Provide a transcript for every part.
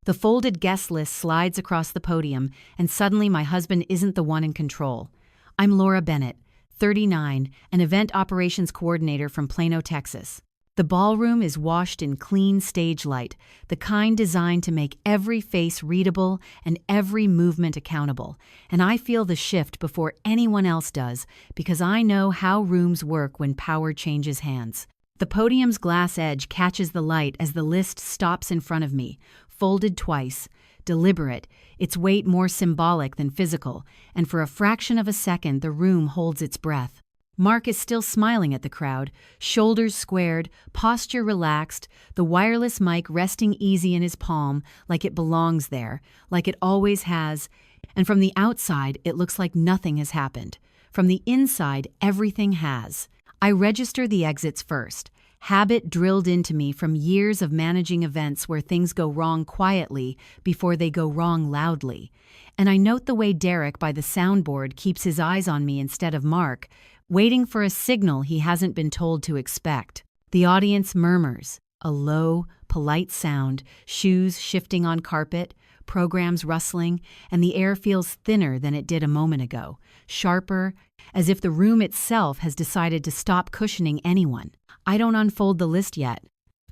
The folded guest list slides across the podium, and suddenly my husband isn't the one in control. I'm Laura Bennett, 39, an event operations coordinator from Plano, Texas. The ballroom is washed in clean stage light, the kind designed to make every face readable and every movement accountable. And I feel the shift before anyone else does, because I know how rooms work when power changes hands. The podium's glass edge catches the light as the list stops in front of me, folded twice, deliberate, its weight more symbolic than physical, and for a fraction of a second the room holds its breath. Mark is still smiling at the crowd, shoulders squared, posture relaxed, the wireless mic resting easy in his palm like it belongs there, like it always has, and from the outside it looks like nothing has happened. From the inside, everything has. I register the exits first, habit drilled into me from years of managing events where things go wrong quietly before they go wrong loudly. And I note the way Derek by the soundboard keeps his eyes on me instead of Mark, waiting for a signal he hasn't been told to expect. The audience murmurs, a low, polite sound, shoes shifting on carpet, programs rustling, and the air feels thinner than it did a moment ago, sharper, as if the room itself has decided to stop cushioning anyone. I don't unfold the list yet.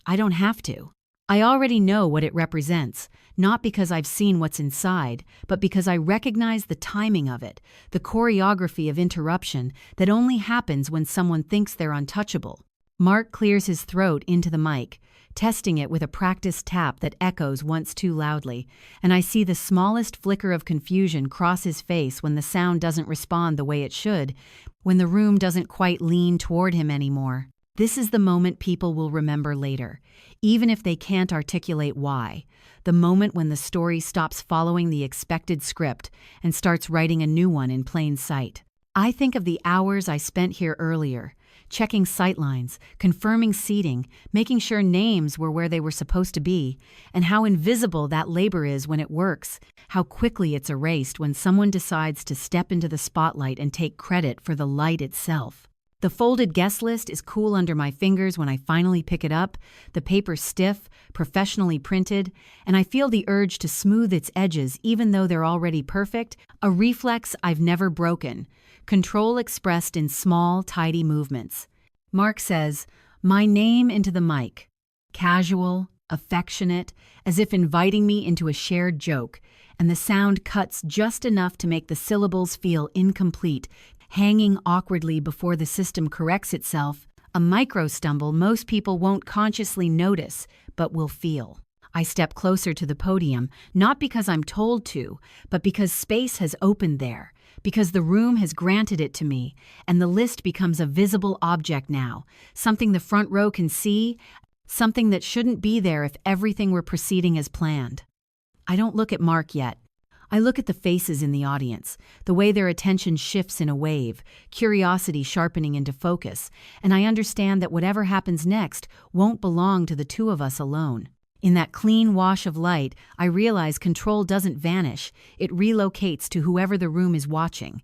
I don't have to. I already know what it represents, not because I've seen what's inside, but because I recognize the timing of it, the choreography of interruption that only happens when someone thinks they're untouchable. Mark clears his throat into the mic, testing it with a practiced tap that echoes once too loudly, and I see the smallest flicker of confusion cross his face when the sound doesn't respond the way it should, when the room doesn't quite lean toward him anymore. This is the moment people will remember later, even if they can't articulate why. The moment when the story stops following the expected script and starts writing a new one in plain sight. I think of the hours I spent here earlier, checking sightlines, confirming seating, making sure names were where they were supposed to be, and how invisible that labor is when it works, how quickly it's erased when someone decides to step into the spotlight and take credit for the light itself. The folded guest list is cool under my fingers when I finally pick it up, the paper stiff, professionally printed, and I feel the urge to smooth its edges even though they're already perfect, a reflex I've never broken, control expressed in small, tidy movements. Mark says, "My name" into the mic, casual, affectionate, as if inviting me into a shared joke, and the sound cuts just enough to make the syllables feel incomplete, hanging awkwardly before the system corrects itself, a micro-stumble most people won't consciously notice, but will feel. I step closer to the podium, not because I'm told to, but because space has opened there, because the room has granted it to me, and the list becomes a visible object now, something the front row can see, something that shouldn't be there if everything were proceeding as planned. I don't look at Mark yet. I look at the faces in the audience, the way their attention shifts in a wave, curiosity sharpening into focus, and I understand that whatever happens next won't belong to the two of us alone. In that clean wash of light, I realize control doesn't vanish, it relocates to whoever the room is watching.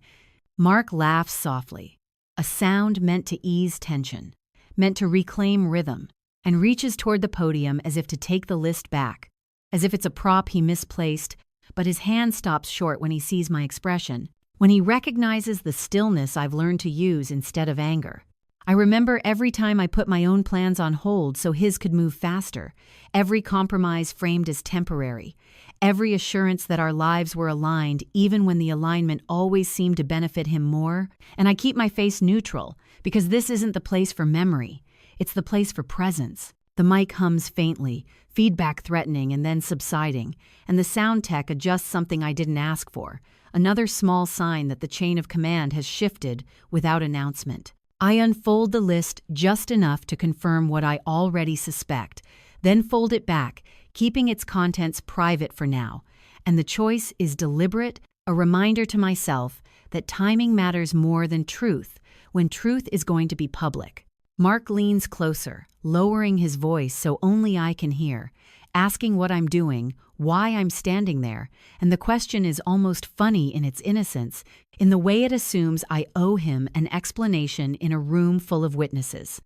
Mark laughs softly, a sound meant to ease tension, meant to reclaim rhythm, and reaches toward the podium as if to take the list back, as if it's a prop he misplaced, but his hand stops short when he sees my expression, when he recognizes the stillness I've learned to use instead of anger. I remember every time I put my own plans on hold so his could move faster, every compromise framed as temporary, every assurance that our lives were aligned even when the alignment always seemed to benefit him more, and I keep my face neutral, because this isn't the place for memory, it's the place for presence. The mic hums faintly, feedback threatening and then subsiding, and the sound tech adjusts something I didn't ask for, another small sign that the chain of command has shifted without announcement. I unfold the list just enough to confirm what I already suspect, then fold it back, keeping its contents private for now, and the choice is deliberate, a reminder to myself that timing matters more than truth, when truth is going to be public. Mark leans closer, lowering his voice so only I can hear, asking what I'm doing, why I'm standing there, and the question is almost funny in its innocence, in the way it assumes I owe him an explanation in a room full of witnesses.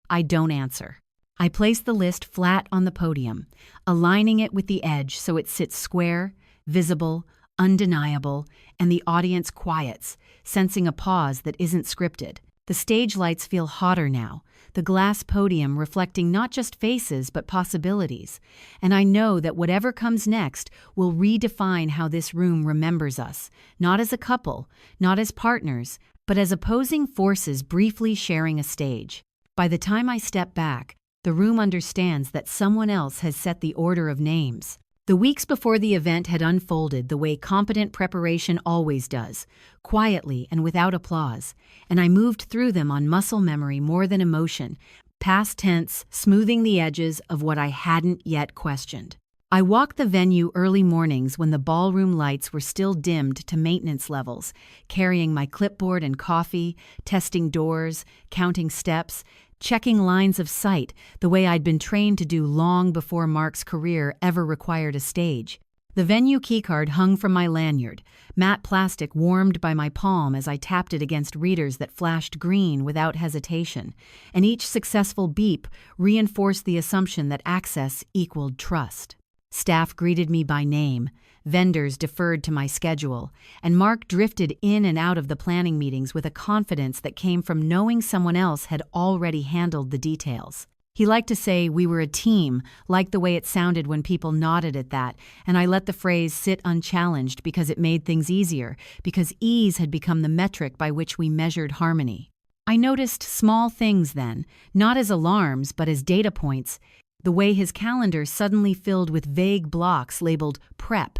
I don't answer. I place the list flat on the podium, aligning it with the edge so it sits square, visible, undeniable, and the audience quiets, sensing a pause that isn't scripted. The stage lights feel hotter now, the glass podium reflecting not just faces but possibilities, and I know that whatever comes next will redefine how this room remembers us, not as a couple, not as partners, but as opposing forces briefly sharing a stage. By the time I step back, the room understands that someone else has set the order of names. The weeks before the event had unfolded the way competent preparation always does, quietly and without applause, and I moved through them on muscle memory more than emotion, past tense, smoothing the edges of what I hadn't yet questioned. I walked the venue early mornings when the ballroom lights were still dimmed to maintenance levels, carrying my clipboard and coffee, testing doors, counting steps, checking lines of sight the way I'd been trained to do long before Mark's career ever required a stage. The venue keycard hung from my lanyard, matte plastic warmed by my palm as I tapped it against readers that flashed green without hesitation, and each successful beep reinforced the assumption that access equaled trust. Staff greeted me by name, vendors deferred to my schedule, and Mark drifted in and out of the planning meetings with a confidence that came from knowing someone else had already handled the details. He liked to say we were a team, liked the way it sounded when people nodded at that, and I let the phrase sit unchallenged because it made things easier, because ease had become the metric by which we measured harmony. I noticed small things then, not as alarms but as data points. The way his calendar suddenly filled with vague blocks labeled prep.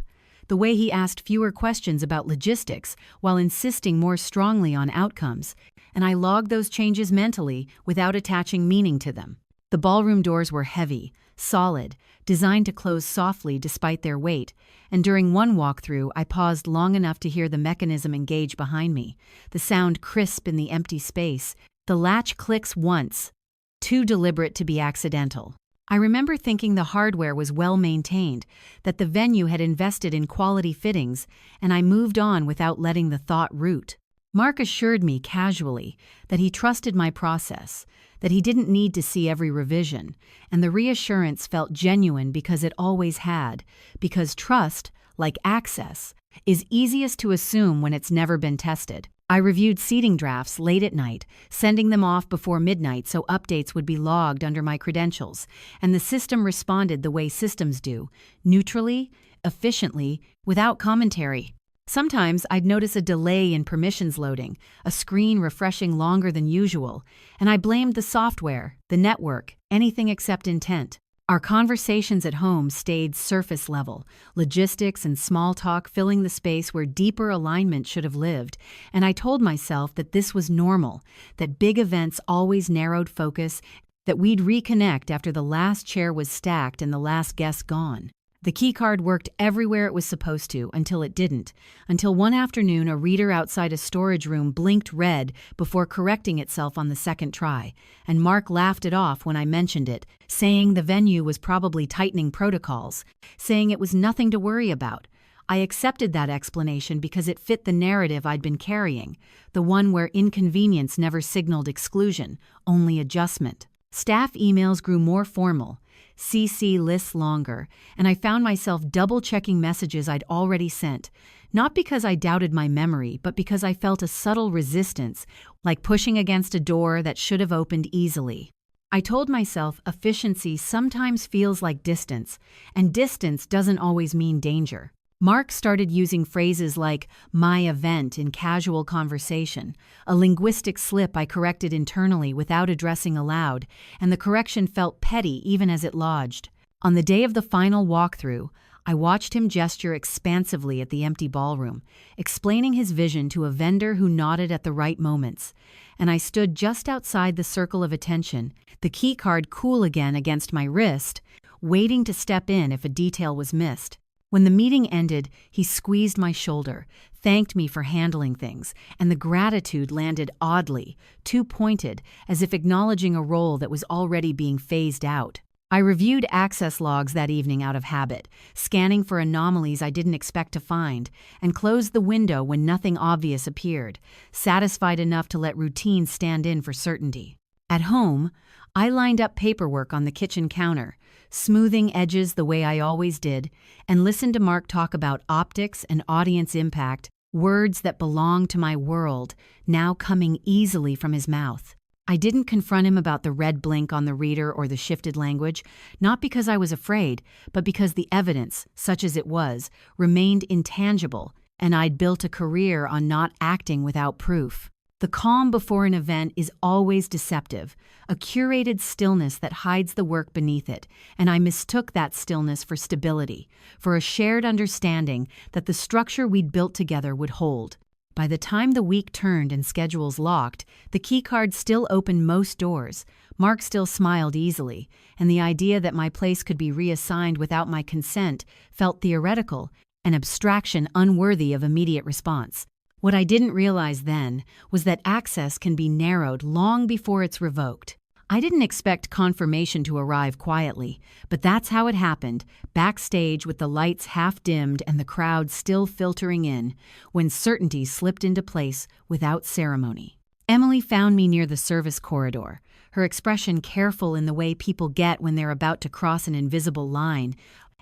The way he asked fewer questions about logistics while insisting more strongly on outcomes. And I logged those changes mentally without attaching meaning to them. The ballroom doors were heavy, solid, designed to close softly despite their weight, and during one walkthrough I paused long enough to hear the mechanism engage behind me, the sound crisp in the empty space. The latch clicks once, too deliberate to be accidental. I remember thinking the hardware was well maintained, that the venue had invested in quality fittings, and I moved on without letting the thought root. Mark assured me casually that he trusted my process, that he didn't need to see every revision, and the reassurance felt genuine because it always had, because trust, like access, is easiest to assume when it's never been tested. I reviewed seating drafts late at night, sending them off before midnight so updates would be logged under my credentials, and the system responded the way systems do, neutrally, efficiently, without commentary. Sometimes I'd notice a delay in permissions loading, a screen refreshing longer than usual, and I blamed the software, the network, anything except intent. Our conversations at home stayed surface level, logistics and small talk filling the space where deeper alignment should have lived, and I told myself that this was normal, that big events always narrowed focus, that we'd reconnect after the last chair was stacked and the last guest gone. The keycard worked everywhere it was supposed to until it didn't, until one afternoon a reader outside a storage room blinked red before correcting itself on the second try, and Mark laughed it off when I mentioned it, saying the venue was probably tightening protocols, saying it was nothing to worry about. I accepted that explanation because it fit the narrative I'd been carrying, the one where inconvenience never signaled exclusion, only adjustment. Staff emails grew more formal, CC lists longer, and I found myself double-checking messages I'd already sent, not because I doubted my memory, but because I felt a subtle resistance, like pushing against a door that should have opened easily. I told myself efficiency sometimes feels like distance, and distance doesn't always mean danger. Mark started using phrases like "my event" in casual conversation, a linguistic slip I corrected internally without addressing aloud, and the correction felt petty even as it lodged. On the day of the final walkthrough, I watched him gesture expansively at the empty ballroom, explaining his vision to a vendor who nodded at the right moments, and I stood just outside the circle of attention, the keycard cool again against my wrist, waiting to step in if a detail was missed. When the meeting ended, he squeezed my shoulder, thanked me for handling things, and the gratitude landed oddly, too pointed, as if acknowledging a role that was already being phased out. I reviewed access logs that evening out of habit, scanning for anomalies I didn't expect to find, and closed the window when nothing obvious appeared, satisfied enough to let routine stand in for certainty. At home, I lined up paperwork on the kitchen counter, smoothing edges the way I always did, and listened to Mark talk about optics and audience impact, words that belong to my world, now coming easily from his mouth. I didn't confront him about the red blink on the reader or the shifted language, not because I was afraid, but because the evidence, such as it was, remained intangible, and I'd built a career on not acting without proof. The calm before an event is always deceptive, a curated stillness that hides the work beneath it, and I mistook that stillness for stability, for a shared understanding that the structure we'd built together would hold. By the time the week turned and schedules locked, the keycard still opened most doors. Mark still smiled easily, and the idea that my place could be reassigned without my consent felt theoretical, an abstraction unworthy of immediate response. What I didn't realize then was that access can be narrowed long before it's revoked. I didn't expect confirmation to arrive quietly, but that's how it happened, backstage with the lights half dimmed and the crowd still filtering in, when certainty slipped into place without ceremony. Emily found me near the service corridor, her expression careful in the way people get when they're about to cross an invisible line,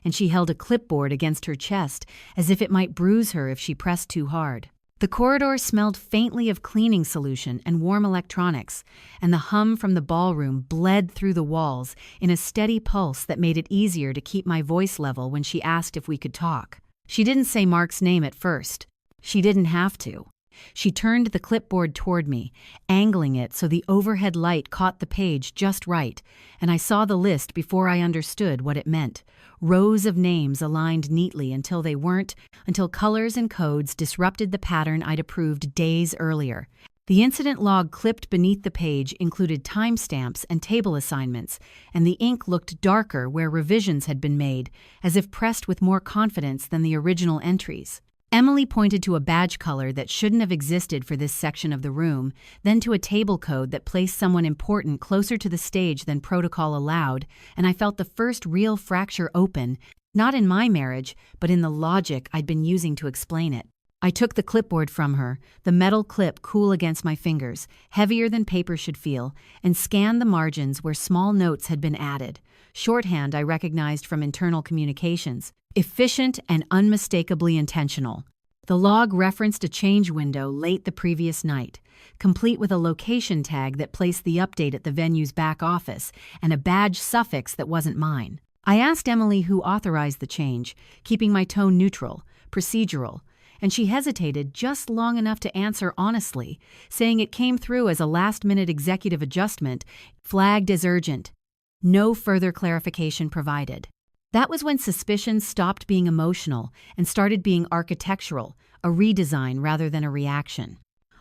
and she held a clipboard against her chest as if it might bruise her if she pressed too hard. The corridor smelled faintly of cleaning solution and warm electronics, and the hum from the ballroom bled through the walls in a steady pulse that made it easier to keep my voice level when she asked if we could talk. She didn't say Mark's name at first. She didn't have to. She turned the clipboard toward me, angling it so the overhead light caught the page just right, and I saw the list before I understood what it meant. Rows of names aligned neatly until they weren't, until colors and codes disrupted the pattern I'd approved days earlier. The incident log clipped beneath the page included timestamps and table assignments, and the ink looked darker where revisions had been made, as if pressed with more confidence than the original entries. Emily pointed to a badge color that shouldn't have existed for this section of the room, then to a table code that placed someone important closer to the stage than protocol allowed, and I felt the first real fracture open, not in my marriage, but in the logic I'd been using to explain it. I took the clipboard from her, the metal clip cool against my fingers, heavier than paper should feel, and scanned the margins where small notes had been added. Shorthand I recognized from internal communications. Efficient and unmistakably intentional. The log referenced a change window late the previous night, complete with a location tag that placed the update at the venue's back office and a badge suffix that wasn't mine. I asked Emily who authorized the change, keeping my tone neutral, procedural, and she hesitated just long enough to answer honestly, saying it came through as a last-minute executive adjustment, flagged as urgent. No further clarification provided. That was when suspicion stopped being emotional and started being architectural, a redesign rather than a reaction.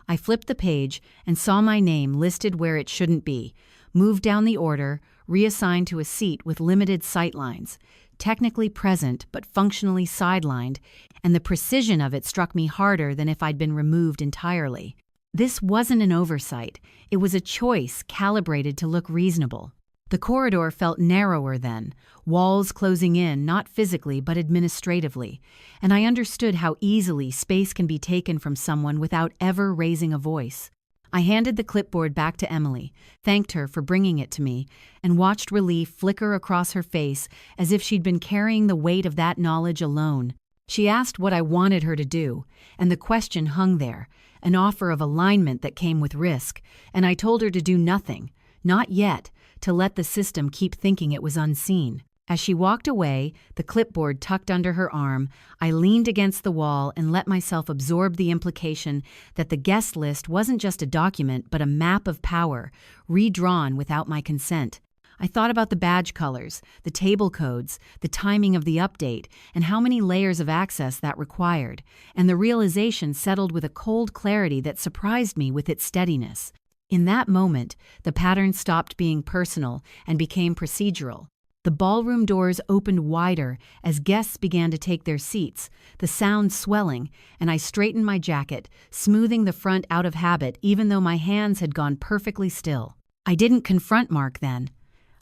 I flipped the page and saw my name listed where it shouldn't be, moved down the order, reassigned to a seat with limited sightlines, technically present but functionally sidelined, and the precision of it struck me harder than if I'd been removed entirely. This wasn't an oversight, it was a choice calibrated to look reasonable. The corridor felt narrower then, walls closing in not physically but administratively, and I understood how easily space can be taken from someone without ever raising a voice. I handed the clipboard back to Emily, thanked her for bringing it to me, and watched relief flicker across her face as if she'd been carrying the weight of that knowledge alone. She asked what I wanted her to do, and the question hung there, an offer of alignment that came with risk, and I told her to do nothing, not yet, to let the system keep thinking it was unseen. As she walked away, the clipboard tucked under her arm, I leaned against the wall and let myself absorb the implication that the guest list wasn't just a document but a map of power, redrawn without my consent. I thought about the badge colors, the table codes, the timing of the update, and how many layers of access that required, and the realization settled with a cold clarity that surprised me with its steadiness. In that moment, the pattern stopped being personal and became procedural. The ballroom doors opened wider as guests began to take their seats, the sound swelling, and I straightened my jacket, smoothing the front out of habit even though my hands had gone perfectly still. I didn't confront Mark then.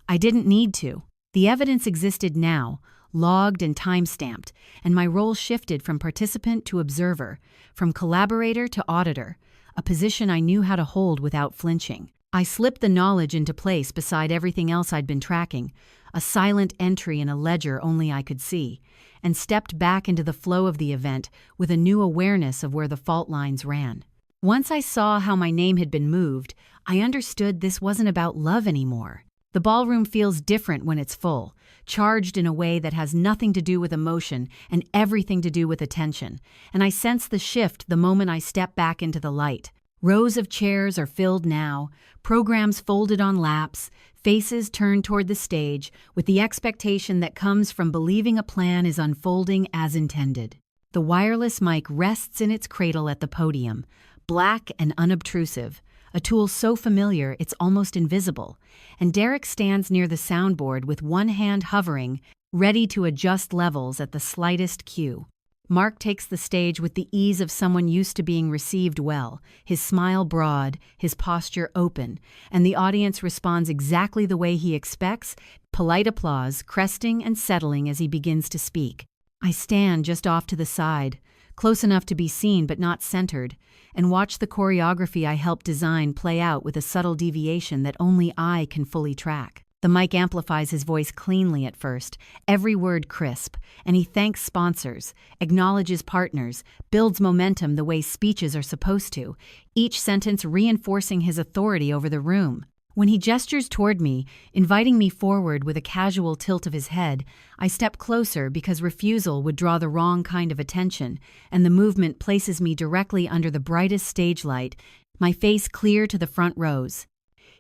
I didn't need to. The evidence existed now, logged and time-stamped, and my role shifted from participant to observer, from collaborator to auditor, a position I knew how to hold without flinching. I slipped the knowledge into place beside everything else I'd been tracking, a silent entry in a ledger only I could see, and stepped back into the flow of the event with a new awareness of where the fault lines ran. Once I saw how my name had been moved, I understood this wasn't about love anymore. The ballroom feels different when it's full, charged in a way that has nothing to do with emotion and everything to do with attention, and I sense the shift the moment I step back into the light. Rows of chairs are filled now, programs folded on laps, faces turned toward the stage, with the expectation that comes from believing a plan is unfolding as intended. The wireless mic rests in its cradle at the podium, black and unobtrusive, a tool so familiar it's almost invisible, and Derek stands near the soundboard with one hand hovering, ready to adjust levels at the slightest cue. Mark takes the stage with the ease of someone used to being received well, his smile broad, his posture open, and the audience responds exactly the way he expects, polite applause cresting and settling as he begins to speak. I stand just off to the side, close enough to be seen but not centered, and watch the choreography I helped design play out with a subtle deviation that only I can fully track. The mic amplifies his voice cleanly at first, every word crisp, and he thanks sponsors, acknowledges partners, builds momentum the way speeches are supposed to, each sentence reinforcing his authority over the room. When he gestures toward me, inviting me forward with a casual tilt of his head, I step closer because refusal would draw the wrong kind of attention, and the movement places me directly under the brightest stage light, my face clear to the front rows.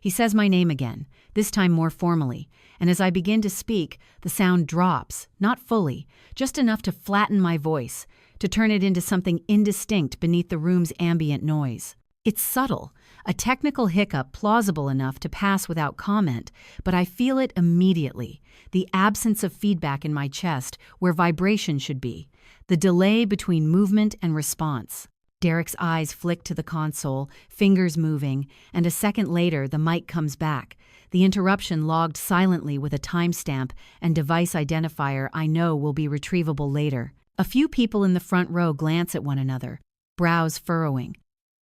He says my name again, this time more formally, and as I begin to speak, the sound drops, not fully, just enough to flatten my voice, to turn it into something indistinct beneath the room's ambient noise. It's subtle, a technical hiccup plausible enough to pass without comment, but I feel it immediately, the absence of feedback in my chest where vibration should be, the delay between movement and response. Derek's eyes flick to the console, fingers moving, and a second later the mic comes back, the interruption logged silently with a timestamp and device identifier I know will be retrievable later. A few people in the front row glance at one another, brows furrowing,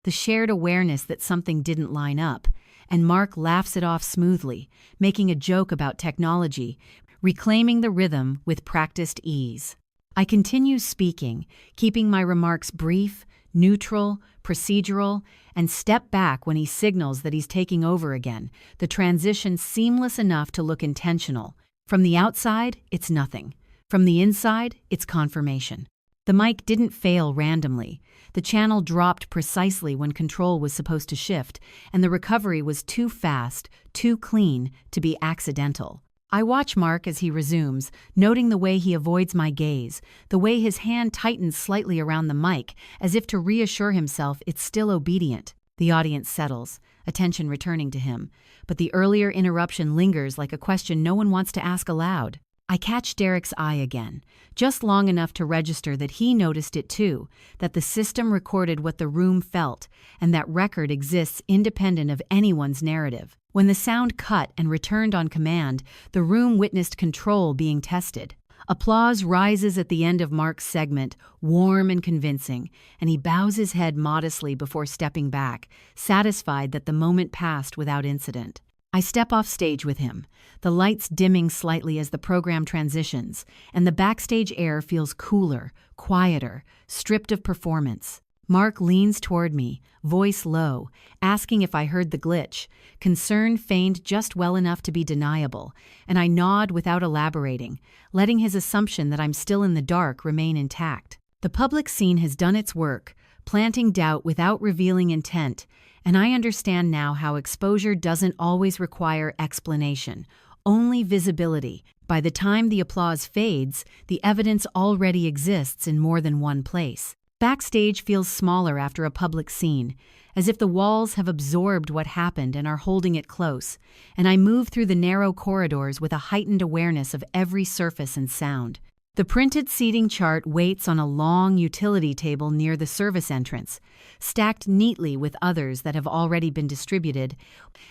the shared awareness that something didn't line up, and Mark laughs it off smoothly, making a joke about technology, reclaiming the rhythm with practiced ease. I continue speaking, keeping my remarks brief, neutral, procedural, and step back when he signals that he's taking over again, the transition seamless enough to look intentional. From the outside, it's nothing. From the inside, it's confirmation. The mic didn't fail randomly. The channel dropped precisely when control was supposed to shift, and the recovery was too fast, too clean, to be accidental. I watch Mark as he resumes, noting the way he avoids my gaze, the way his hand tightens slightly around the mic, as if to reassure himself it's still obedient. The audience settles, attention returning to him, but the earlier interruption lingers like a question no one wants to ask aloud. I catch Derek's eye again, just long enough to register that he noticed it too, that the system recorded what the room felt, and that record exists independent of anyone's narrative. When the sound cut and returned on command, the room witnessed control being tested. Applause rises at the end of Mark's segment, warm and convincing, and he bows his head modestly before stepping back, satisfied that the moment passed without incident. I step off stage with him, the lights dimming slightly as the program transitions, and the backstage air feels cooler, quieter, stripped of performance. Mark leans toward me, voice low, asking if I heard the glitch, concern feigned just well enough to be deniable, and I nod without elaborating, letting his assumption that I'm still in the dark remain intact. The public scene has done its work, planting doubt without revealing intent, and I understand now how exposure doesn't always require explanation, only visibility. By the time the applause fades, the evidence already exists in more than one place. Backstage feels smaller after a public scene, as if the walls have absorbed what happened and are holding it close, and I move through the narrow corridors with a heightened awareness of every surface and sound. The printed seating chart waits on a long utility table near the service entrance, stacked neatly with others that have already been distributed,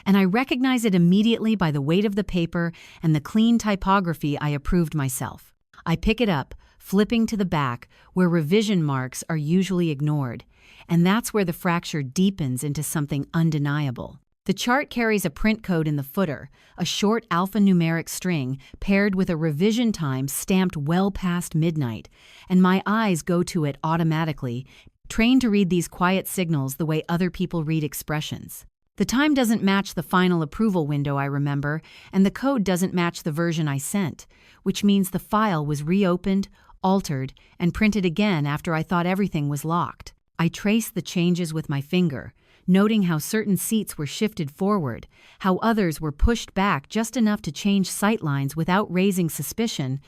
and I recognize it immediately by the weight of the paper and the clean typography I approved myself. I pick it up, flipping to the back, where revision marks are usually ignored, and that's where the fracture deepens into something undeniable. The chart carries a print code in the footer, a short alphanumeric string paired with a revision time stamped well past midnight, and my eyes go to it automatically, trained to read these quiet signals the way other people read expressions. The time doesn't match the final approval window, I remember, and the code doesn't match the version I sent, which means the file was reopened, altered, and printed again after I thought everything was locked. I traced the changes with my finger, noting how certain seats were shifted forward, how others were pushed back just enough to change sightlines without raising suspicion,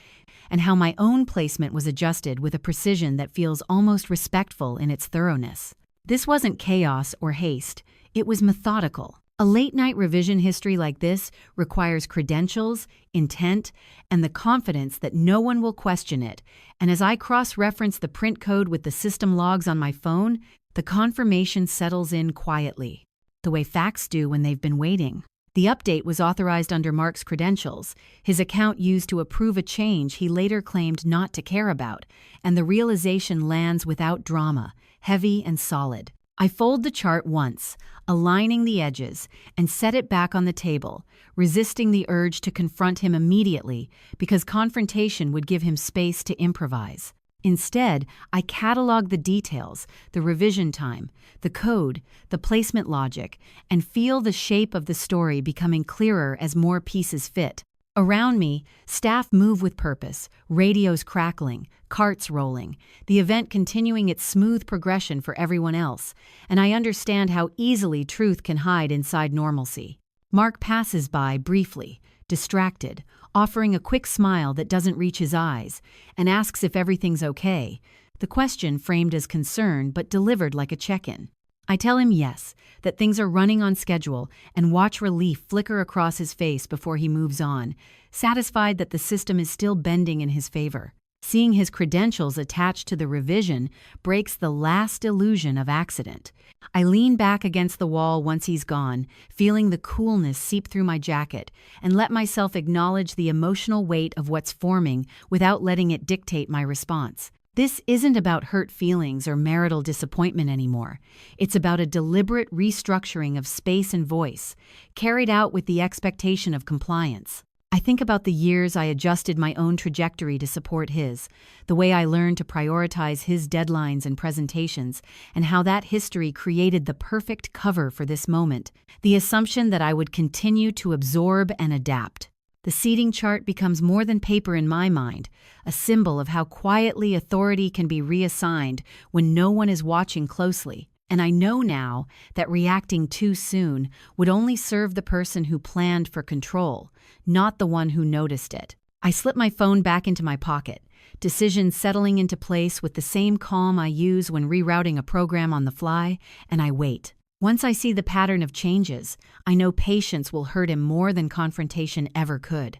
and how my own placement was adjusted with a precision that feels almost respectful in its thoroughness. This wasn't chaos or haste, it was methodical. A late-night revision history like this requires credentials, intent, and the confidence that no one will question it, and as I cross-reference the print code with the system logs on my phone, the confirmation settles in quietly, the way facts do when they've been waiting. The update was authorized under Mark's credentials, his account used to approve a change he later claimed not to care about, and the realization lands without drama, heavy and solid. I fold the chart once, aligning the edges, and set it back on the table, resisting the urge to confront him immediately because confrontation would give him space to improvise. Instead, I catalog the details, the revision time, the code, the placement logic, and feel the shape of the story becoming clearer as more pieces fit. Around me, staff move with purpose, radios crackling, carts rolling, the event continuing its smooth progression for everyone else, and I understand how easily truth can hide inside normalcy. Mark passes by briefly, distracted, offering a quick smile that doesn't reach his eyes, and asks if everything's okay, the question framed as concern but delivered like a check-in. I tell him yes, that things are running on schedule, and watch relief flicker across his face before he moves on, satisfied that the system is still bending in his favor. Seeing his credentials attached to the revision breaks the last illusion of accident. I lean back against the wall once he's gone, feeling the coolness seep through my jacket, and let myself acknowledge the emotional weight of what's forming without letting it dictate my response. This isn't about hurt feelings or marital disappointment anymore. It's about a deliberate restructuring of space and voice, carried out with the expectation of compliance. I think about the years I adjusted my own trajectory to support his, the way I learned to prioritize his deadlines and presentations, and how that history created the perfect cover for this moment, the assumption that I would continue to absorb and adapt. The seating chart becomes more than paper in my mind, a symbol of how quietly authority can be reassigned when no one is watching closely. And I know now that reacting too soon would only serve the person who planned for control, not the one who noticed it. I slip my phone back into my pocket, decisions settling into place with the same calm I use when rerouting a program on the fly, and I wait. Once I see the pattern of changes, I know patience will hurt him more than confrontation ever could.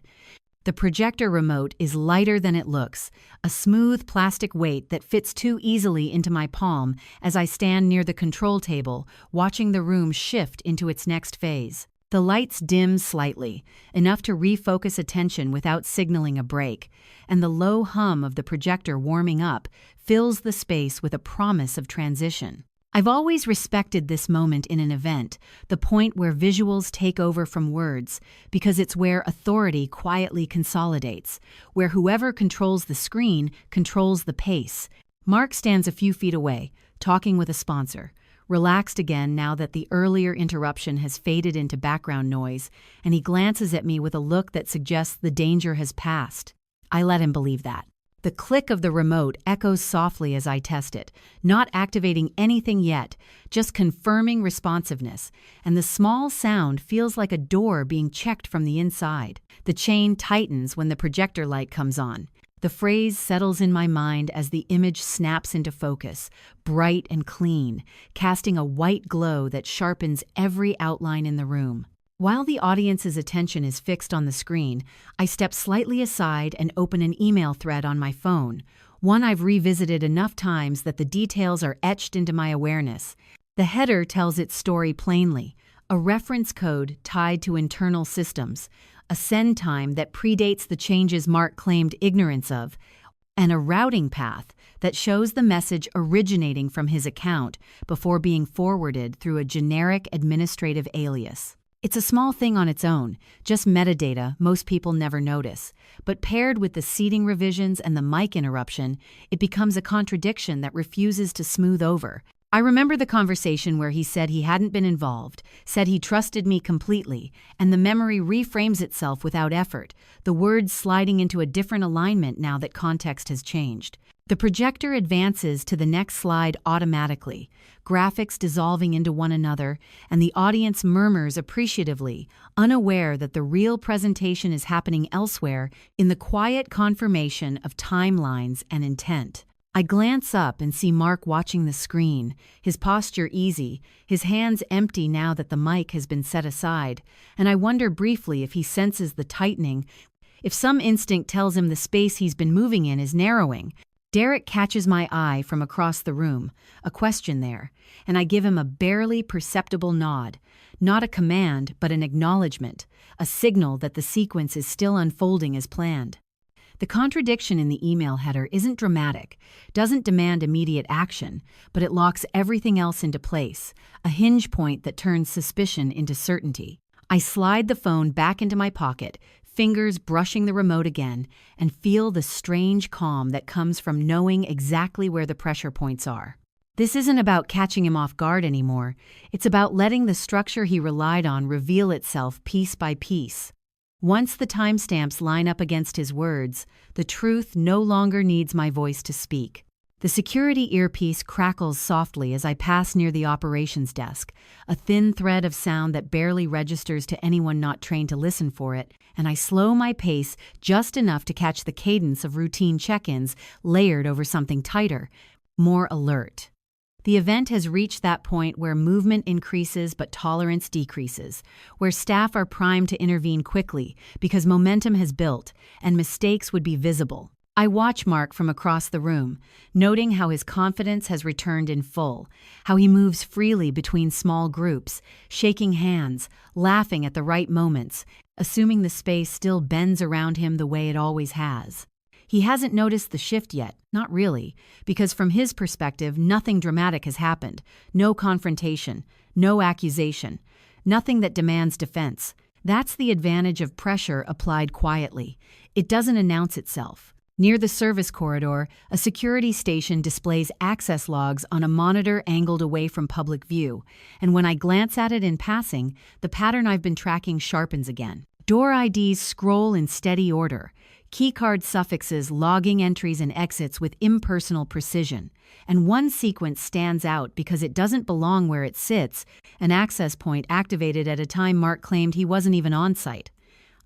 The projector remote is lighter than it looks, a smooth plastic weight that fits too easily into my palm as I stand near the control table, watching the room shift into its next phase. The lights dim slightly, enough to refocus attention without signaling a break, and the low hum of the projector warming up fills the space with a promise of transition. I've always respected this moment in an event, the point where visuals take over from words, because it's where authority quietly consolidates, where whoever controls the screen controls the pace. Mark stands a few feet away, talking with a sponsor, relaxed again now that the earlier interruption has faded into background noise, and he glances at me with a look that suggests the danger has passed. I let him believe that. The click of the remote echoes softly as I test it, not activating anything yet, just confirming responsiveness, and the small sound feels like a door being checked from the inside. The chain tightens when the projector light comes on. The phrase settles in my mind as the image snaps into focus, bright and clean, casting a white glow that sharpens every outline in the room. While the audience's attention is fixed on the screen, I step slightly aside and open an email thread on my phone, one I've revisited enough times that the details are etched into my awareness. The header tells its story plainly, a reference code tied to internal systems, a send time that predates the changes Mark claimed ignorance of, and a routing path that shows the message originating from his account before being forwarded through a generic administrative alias. It's a small thing on its own, just metadata most people never notice, but paired with the seating revisions and the mic interruption, it becomes a contradiction that refuses to smooth over. I remember the conversation where he said he hadn't been involved, said he trusted me completely, and the memory reframes itself without effort, the words sliding into a different alignment now that context has changed. The projector advances to the next slide automatically, graphics dissolving into one another, and the audience murmurs appreciatively, unaware that the real presentation is happening elsewhere in the quiet confirmation of timelines and intent. I glance up and see Mark watching the screen, his posture easy, his hands empty now that the mic has been set aside, and I wonder briefly if he senses the tightening, if some instinct tells him the space he's been moving in is narrowing. Derek catches my eye from across the room, a question there, and I give him a barely perceptible nod. Not a command, but an acknowledgement, a signal that the sequence is still unfolding as planned. The contradiction in the email header isn't dramatic, doesn't demand immediate action, but it locks everything else into place, a hinge point that turns suspicion into certainty. I slide the phone back into my pocket, fingers brushing the remote again, and feel the strange calm that comes from knowing exactly where the pressure points are. This isn't about catching him off guard anymore. It's about letting the structure he relied on reveal itself piece by piece. Once the timestamps line up against his words, the truth no longer needs my voice to speak. The security earpiece crackles softly as I pass near the operations desk, a thin thread of sound that barely registers to anyone not trained to listen for it, and I slow my pace just enough to catch the cadence of routine check-ins layered over something tighter, more alert. The event has reached that point where movement increases but tolerance decreases, where staff are primed to intervene quickly because momentum has built and mistakes would be visible. I watch Mark from across the room, noting how his confidence has returned in full, how he moves freely between small groups, shaking hands, laughing at the right moments, assuming the space still bends around him the way it always has. He hasn't noticed the shift yet, not really, because from his perspective, nothing dramatic has happened. No confrontation, no accusation, nothing that demands defense. That's the advantage of pressure applied quietly. It doesn't announce itself. Near the service corridor, a security station displays access logs on a monitor angled away from public view, and when I glance at it in passing, the pattern I've been tracking sharpens again. Door IDs scroll in steady order, keycard suffixes logging entries and exits with impersonal precision, and one sequence stands out because it doesn't belong where it sits, an access point activated at a time Mark claimed he wasn't even on site.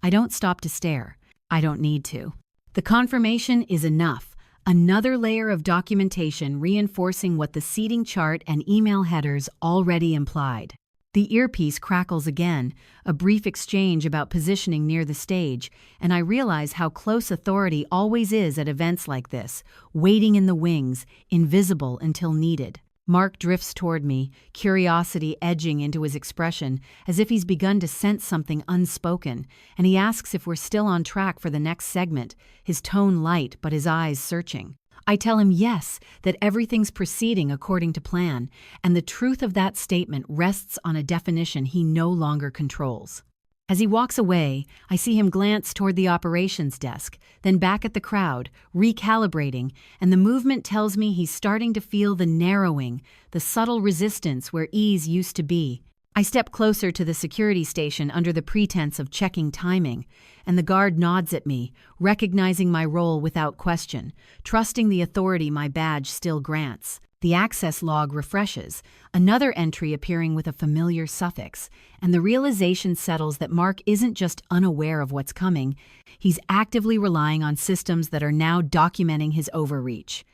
I don't stop to stare. I don't need to. The confirmation is enough, another layer of documentation reinforcing what the seating chart and email headers already implied. The earpiece crackles again, a brief exchange about positioning near the stage, and I realize how close authority always is at events like this, waiting in the wings, invisible until needed. Mark drifts toward me, curiosity edging into his expression, as if he's begun to sense something unspoken, and he asks if we're still on track for the next segment, his tone light but his eyes searching. I tell him yes, that everything's proceeding according to plan, and the truth of that statement rests on a definition he no longer controls. As he walks away, I see him glance toward the operations desk, then back at the crowd, recalibrating, and the movement tells me he's starting to feel the narrowing, the subtle resistance where ease used to be. I step closer to the security station under the pretense of checking timing, and the guard nods at me, recognizing my role without question, trusting the authority my badge still grants. The access log refreshes, another entry appearing with a familiar suffix, and the realization settles that Mark isn't just unaware of what's coming, he's actively relying on systems that are now documenting his overreach.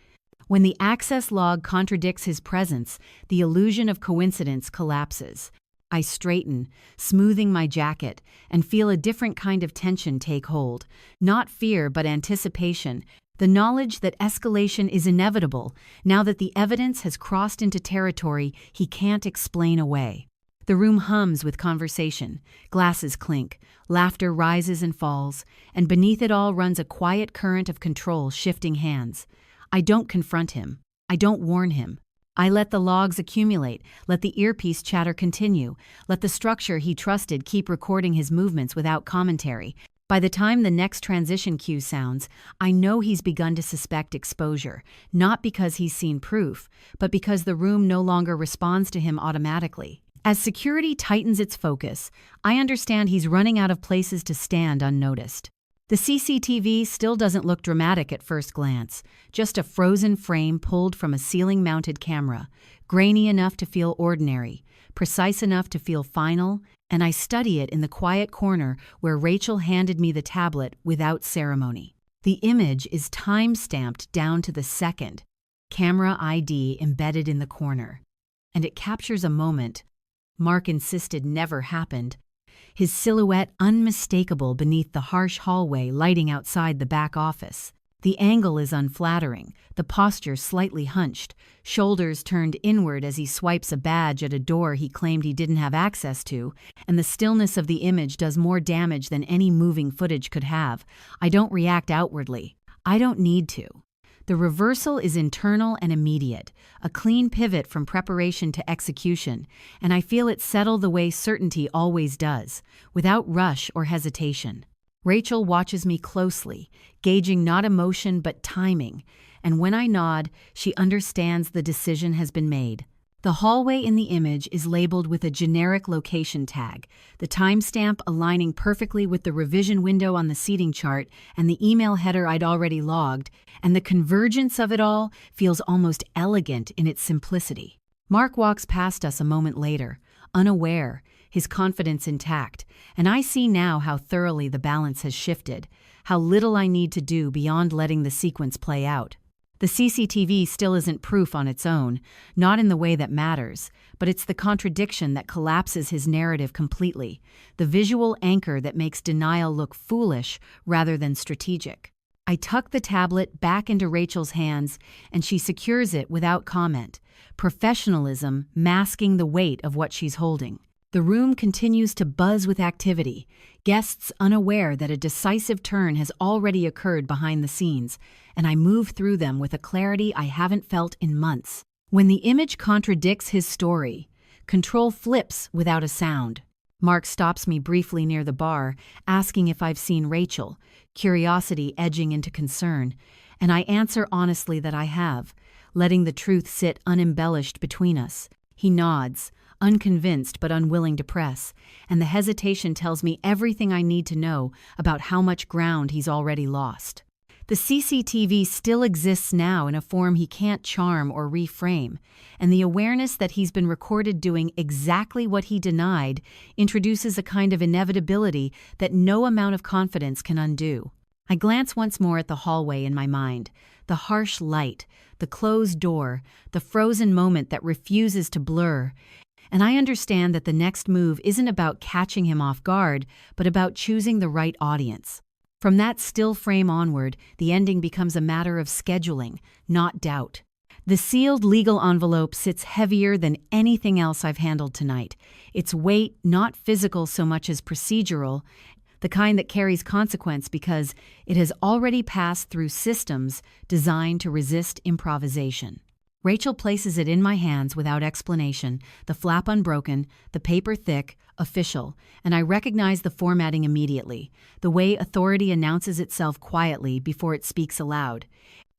When the access log contradicts his presence, the illusion of coincidence collapses. I straighten, smoothing my jacket, and feel a different kind of tension take hold. Not fear, but anticipation. The knowledge that escalation is inevitable, now that the evidence has crossed into territory he can't explain away. The room hums with conversation, glasses clink, laughter rises and falls, and beneath it all runs a quiet current of control shifting hands. I don't confront him. I don't warn him. I let the logs accumulate, let the earpiece chatter continue, let the structure he trusted keep recording his movements without commentary. By the time the next transition cue sounds, I know he's begun to suspect exposure, not because he's seen proof, but because the room no longer responds to him automatically. As security tightens its focus, I understand he's running out of places to stand unnoticed. The CCTV still doesn't look dramatic at first glance, just a frozen frame pulled from a ceiling-mounted camera, grainy enough to feel ordinary, precise enough to feel final, and I study it in the quiet corner where Rachel handed me the tablet without ceremony. The image is time-stamped down to the second, camera ID embedded in the corner, and it captures a moment Mark insisted never happened, his silhouette unmistakable beneath the harsh hallway lighting outside the back office. The angle is unflattering, the posture slightly hunched, shoulders turned inward as he swipes a badge at a door he claimed he didn't have access to, and the stillness of the image does more damage than any moving footage could have. I don't react outwardly. I don't need to. The reversal is internal and immediate, a clean pivot from preparation to execution, and I feel it settle the way certainty always does, without rush or hesitation. Rachel watches me closely, gauging not emotion but timing, and when I nod, she understands the decision has been made. The hallway in the image is labeled with a generic location tag, the timestamp aligning perfectly with the revision window on the seating chart and the email header I'd already logged, and the convergence of it all feels almost elegant in its simplicity. Mark walks past us a moment later, unaware, his confidence intact, and I see now how thoroughly the balance has shifted, how little I need to do beyond letting the sequence play out. The CCTV still isn't proof on its own, not in the way that matters, but it's the contradiction that collapses his narrative completely, the visual anchor that makes denial look foolish rather than strategic. I tuck the tablet back into Rachel's hands, and she secures it without comment, professionalism masking the weight of what she's holding. The room continues to buzz with activity, guests unaware that a decisive turn has already occurred behind the scenes, and I move through them with a clarity I haven't felt in months. When the image contradicts his story, control flips without a sound. Mark stops me briefly near the bar, asking if I've seen Rachel, curiosity edging into concern, and I answer honestly that I have, letting the truth sit unembellished between us. He nods, unconvinced but unwilling to press, and the hesitation tells me everything I need to know about how much ground he's already lost. The CCTV still exists now in a form he can't charm or reframe, and the awareness that he's been recorded doing exactly what he denied introduces a kind of inevitability that no amount of confidence can undo. I glance once more at the hallway in my mind, the harsh light, the closed door, the frozen moment that refuses to blur, and I understand that the next move isn't about catching him off guard, but about choosing the right audience. From that still frame onward, the ending becomes a matter of scheduling, not doubt. The sealed legal envelope sits heavier than anything else I've handled tonight, its weight not physical so much as procedural, the kind that carries consequence because it has already passed through systems designed to resist improvisation. Rachel places it in my hands without explanation, the flap unbroken, the paper thick, official, and I recognize the formatting immediately, the way authority announces itself quietly before it speaks aloud.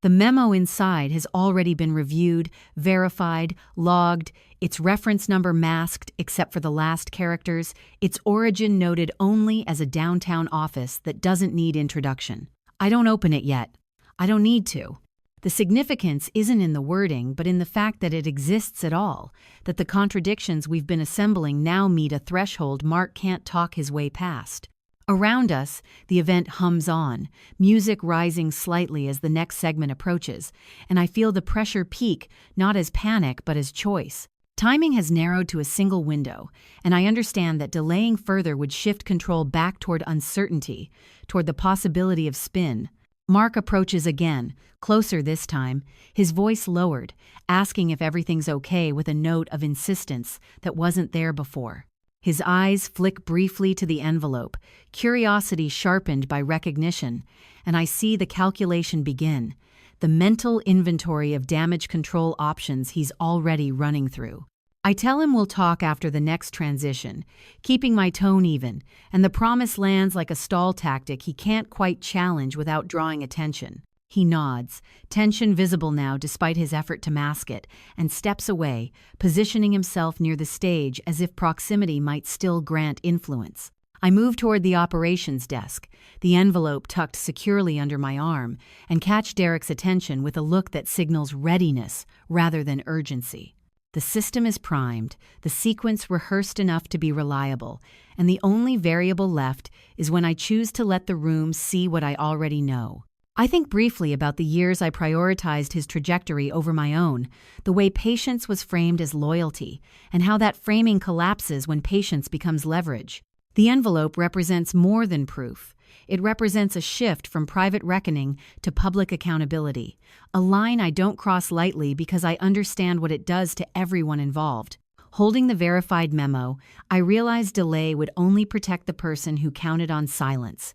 The memo inside has already been reviewed, verified, logged, its reference number masked except for the last characters, its origin noted only as a downtown office that doesn't need introduction. I don't open it yet. I don't need to. The significance isn't in the wording, but in the fact that it exists at all, that the contradictions we've been assembling now meet a threshold Mark can't talk his way past. Around us, the event hums on, music rising slightly as the next segment approaches, and I feel the pressure peak not as panic but as choice. Timing has narrowed to a single window, and I understand that delaying further would shift control back toward uncertainty, toward the possibility of spin. Mark approaches again, closer this time, his voice lowered, asking if everything's okay with a note of insistence that wasn't there before. His eyes flick briefly to the envelope, curiosity sharpened by recognition, and I see the calculation begin, the mental inventory of damage control options he's already running through. I tell him we'll talk after the next transition, keeping my tone even, and the promise lands like a stall tactic he can't quite challenge without drawing attention. He nods, tension visible now despite his effort to mask it, and steps away, positioning himself near the stage as if proximity might still grant influence. I move toward the operations desk, the envelope tucked securely under my arm, and catch Derek's attention with a look that signals readiness rather than urgency. The system is primed, the sequence rehearsed enough to be reliable, and the only variable left is when I choose to let the room see what I already know. I think briefly about the years I prioritized his trajectory over my own, the way patience was framed as loyalty, and how that framing collapses when patience becomes leverage. The envelope represents more than proof. It represents a shift from private reckoning to public accountability, a line I don't cross lightly because I understand what it does to everyone involved. Holding the verified memo, I realized delay would only protect the person who counted on silence.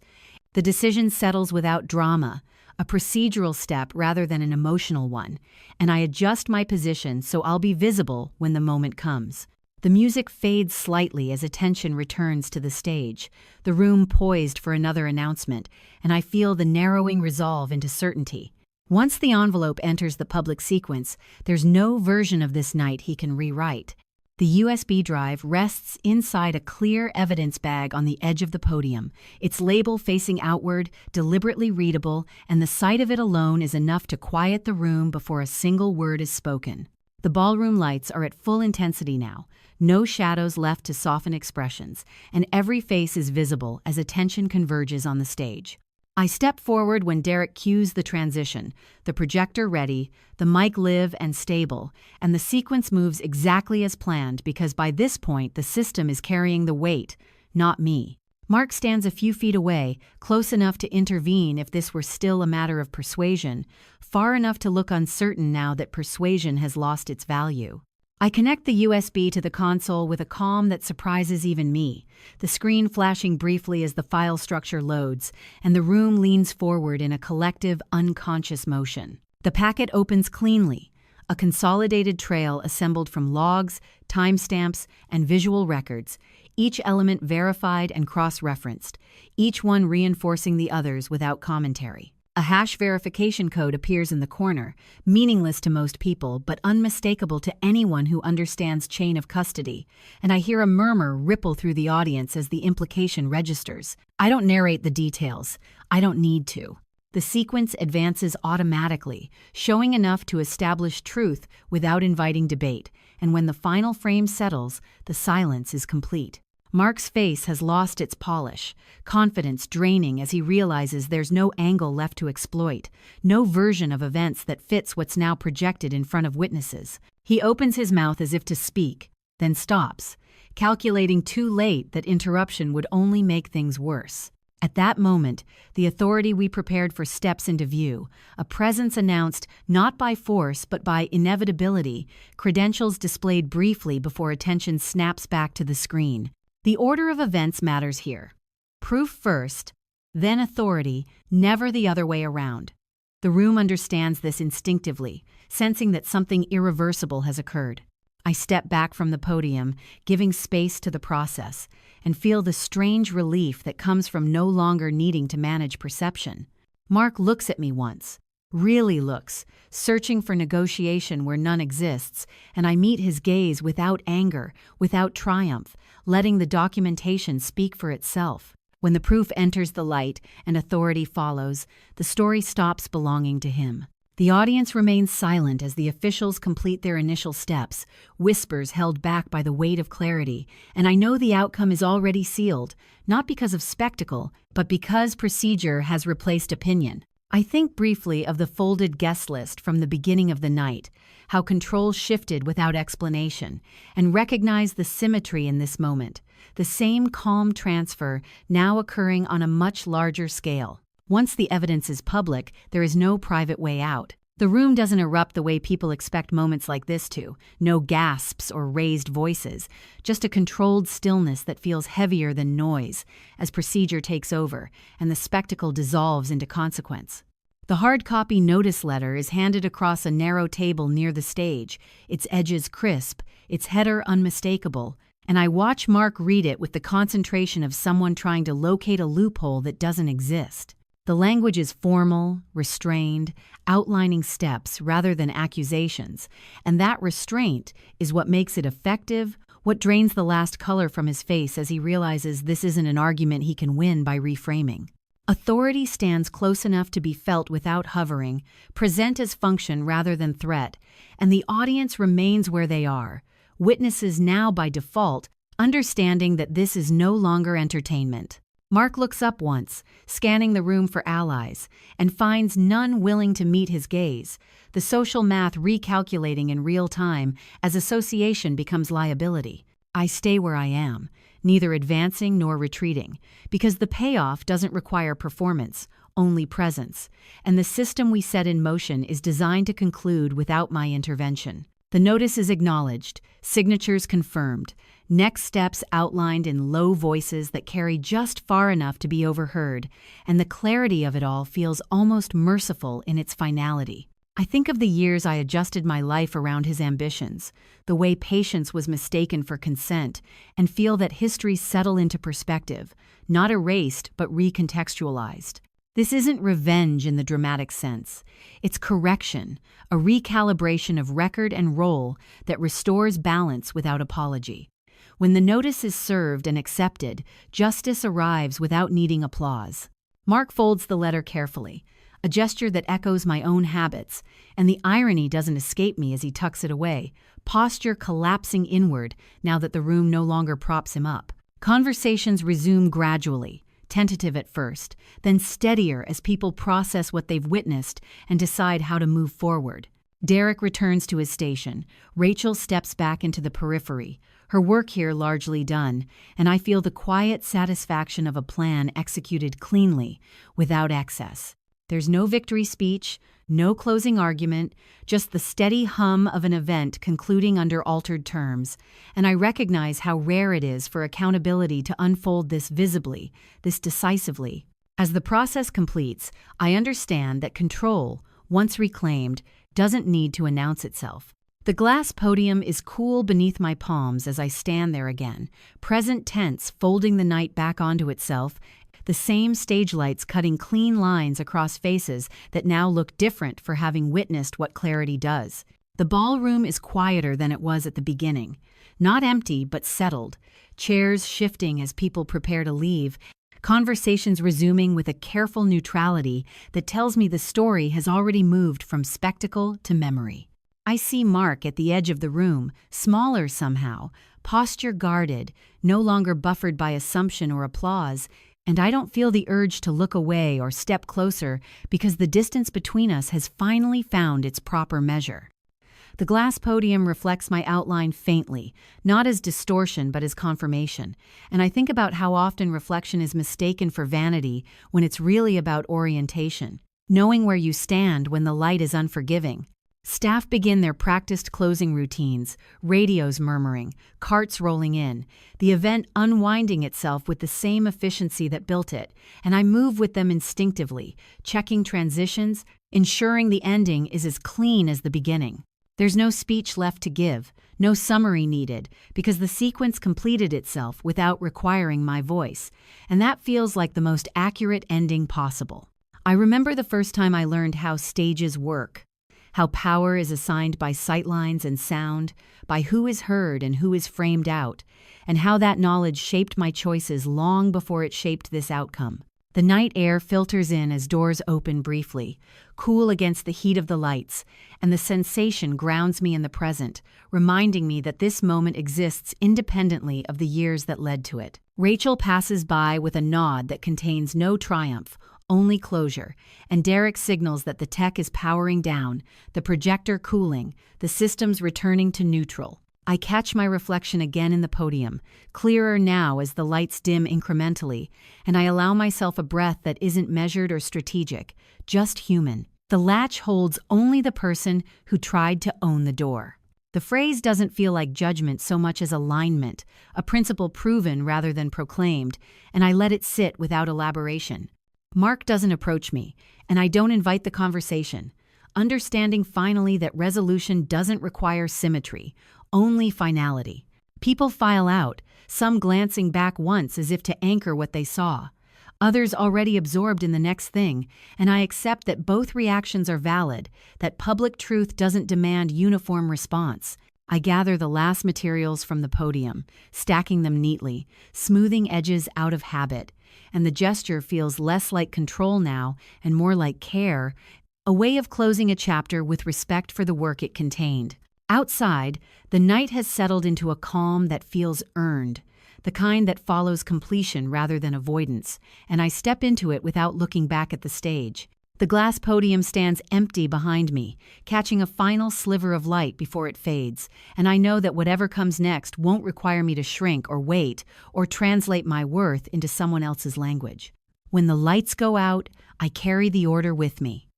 The decision settles without drama, a procedural step rather than an emotional one, and I adjust my position so I'll be visible when the moment comes. The music fades slightly as attention returns to the stage, the room poised for another announcement, and I feel the narrowing resolve into certainty. Once the envelope enters the public sequence, there's no version of this night he can rewrite. The USB drive rests inside a clear evidence bag on the edge of the podium, its label facing outward, deliberately readable, and the sight of it alone is enough to quiet the room before a single word is spoken. The ballroom lights are at full intensity now, no shadows left to soften expressions, and every face is visible as attention converges on the stage. I step forward when Derek cues the transition, the projector ready, the mic live and stable, and the sequence moves exactly as planned because by this point the system is carrying the weight, not me. Mark stands a few feet away, close enough to intervene if this were still a matter of persuasion, far enough to look uncertain now that persuasion has lost its value. I connect the USB to the console with a calm that surprises even me, the screen flashing briefly as the file structure loads, and the room leans forward in a collective, unconscious motion. The packet opens cleanly, a consolidated trail assembled from logs, timestamps, and visual records, each element verified and cross-referenced, each one reinforcing the others without commentary. A hash verification code appears in the corner, meaningless to most people but unmistakable to anyone who understands chain of custody, and I hear a murmur ripple through the audience as the implication registers. I don't narrate the details. I don't need to. The sequence advances automatically, showing enough to establish truth without inviting debate, and when the final frame settles, the silence is complete. Mark's face has lost its polish, confidence draining as he realizes there's no angle left to exploit, no version of events that fits what's now projected in front of witnesses. He opens his mouth as if to speak, then stops, calculating too late that interruption would only make things worse. At that moment, the authority we prepared for steps into view, a presence announced not by force but by inevitability, credentials displayed briefly before attention snaps back to the screen. The order of events matters here. Proof first, then authority, never the other way around. The room understands this instinctively, sensing that something irreversible has occurred. I step back from the podium, giving space to the process, and feel the strange relief that comes from no longer needing to manage perception. Mark looks at me once, really looks, searching for negotiation where none exists, and I meet his gaze without anger, without triumph, letting the documentation speak for itself. When the proof enters the light and authority follows, the story stops belonging to him. The audience remains silent as the officials complete their initial steps, whispers held back by the weight of clarity, and I know the outcome is already sealed, not because of spectacle, but because procedure has replaced opinion. I think briefly of the folded guest list from the beginning of the night, how control shifted without explanation, and recognize the symmetry in this moment, the same calm transfer now occurring on a much larger scale. Once the evidence is public, there is no private way out. The room doesn't erupt the way people expect moments like this to. No gasps or raised voices, just a controlled stillness that feels heavier than noise as procedure takes over and the spectacle dissolves into consequence. The hard copy notice letter is handed across a narrow table near the stage, its edges crisp, its header unmistakable, and I watch Mark read it with the concentration of someone trying to locate a loophole that doesn't exist. The language is formal, restrained, outlining steps rather than accusations, and that restraint is what makes it effective, what drains the last color from his face as he realizes this isn't an argument he can win by reframing. Authority stands close enough to be felt without hovering, present as function rather than threat, and the audience remains where they are, witnesses now by default, understanding that this is no longer entertainment. Mark looks up once, scanning the room for allies, and finds none willing to meet his gaze, the social math recalculating in real time as association becomes liability. I stay where I am, neither advancing nor retreating, because the payoff doesn't require performance, only presence, and the system we set in motion is designed to conclude without my intervention. The notice is acknowledged, signatures confirmed, next steps outlined in low voices that carry just far enough to be overheard, and the clarity of it all feels almost merciful in its finality. I think of the years I adjusted my life around his ambitions, the way patience was mistaken for consent, and feel that history settle into perspective, not erased but recontextualized. This isn't revenge in the dramatic sense. It's correction, a recalibration of record and role that restores balance without apology. When the notice is served and accepted, justice arrives without needing applause. Mark folds the letter carefully, a gesture that echoes my own habits, and the irony doesn't escape me as he tucks it away, posture collapsing inward now that the room no longer props him up. Conversations resume gradually, tentative at first, then steadier as people process what they've witnessed and decide how to move forward. Derek returns to his station. Rachel steps back into the periphery, her work here largely done, and I feel the quiet satisfaction of a plan executed cleanly, without excess. There's no victory speech, no closing argument, just the steady hum of an event concluding under altered terms, and I recognize how rare it is for accountability to unfold this visibly, this decisively. As the process completes, I understand that control, once reclaimed, doesn't need to announce itself. The glass podium is cool beneath my palms as I stand there again, present tense folding the night back onto itself, the same stage lights cutting clean lines across faces that now look different for having witnessed what clarity does. The ballroom is quieter than it was at the beginning. Not empty, but settled. Chairs shifting as people prepare to leave. Conversations resuming with a careful neutrality that tells me the story has already moved from spectacle to memory. I see Mark at the edge of the room, smaller somehow, posture guarded, no longer buffered by assumption or applause, and I don't feel the urge to look away or step closer because the distance between us has finally found its proper measure. The glass podium reflects my outline faintly, not as distortion but as confirmation, and I think about how often reflection is mistaken for vanity when it's really about orientation, knowing where you stand when the light is unforgiving. Staff begin their practiced closing routines, radios murmuring, carts rolling in, the event unwinding itself with the same efficiency that built it, and I move with them instinctively, checking transitions, ensuring the ending is as clean as the beginning. There's no speech left to give, no summary needed, because the sequence completed itself without requiring my voice, and that feels like the most accurate ending possible. I remember the first time I learned how stages work. How power is assigned by sightlines and sound, by who is heard and who is framed out, and how that knowledge shaped my choices long before it shaped this outcome. The night air filters in as doors open briefly, cool against the heat of the lights, and the sensation grounds me in the present, reminding me that this moment exists independently of the years that led to it. Rachel passes by with a nod that contains no triumph, only closure, and Derek signals that the tech is powering down, the projector cooling, the systems returning to neutral. I catch my reflection again in the podium, clearer now as the lights dim incrementally, and I allow myself a breath that isn't measured or strategic, just human. The latch holds only the person who tried to own the door. The phrase doesn't feel like judgment so much as alignment, a principle proven rather than proclaimed, and I let it sit without elaboration. Mark doesn't approach me, and I don't invite the conversation, understanding finally that resolution doesn't require symmetry, only finality. People file out, some glancing back once as if to anchor what they saw, others already absorbed in the next thing, and I accept that both reactions are valid, that public truth doesn't demand uniform response. I gather the last materials from the podium, stacking them neatly, smoothing edges out of habit, and the gesture feels less like control now and more like care, a way of closing a chapter with respect for the work it contained. Outside, the night has settled into a calm that feels earned, the kind that follows completion rather than avoidance, and I step into it without looking back at the stage. The glass podium stands empty behind me, catching a final sliver of light before it fades, and I know that whatever comes next won't require me to shrink or wait or translate my worth into someone else's language. When the lights go out, I carry the order with me.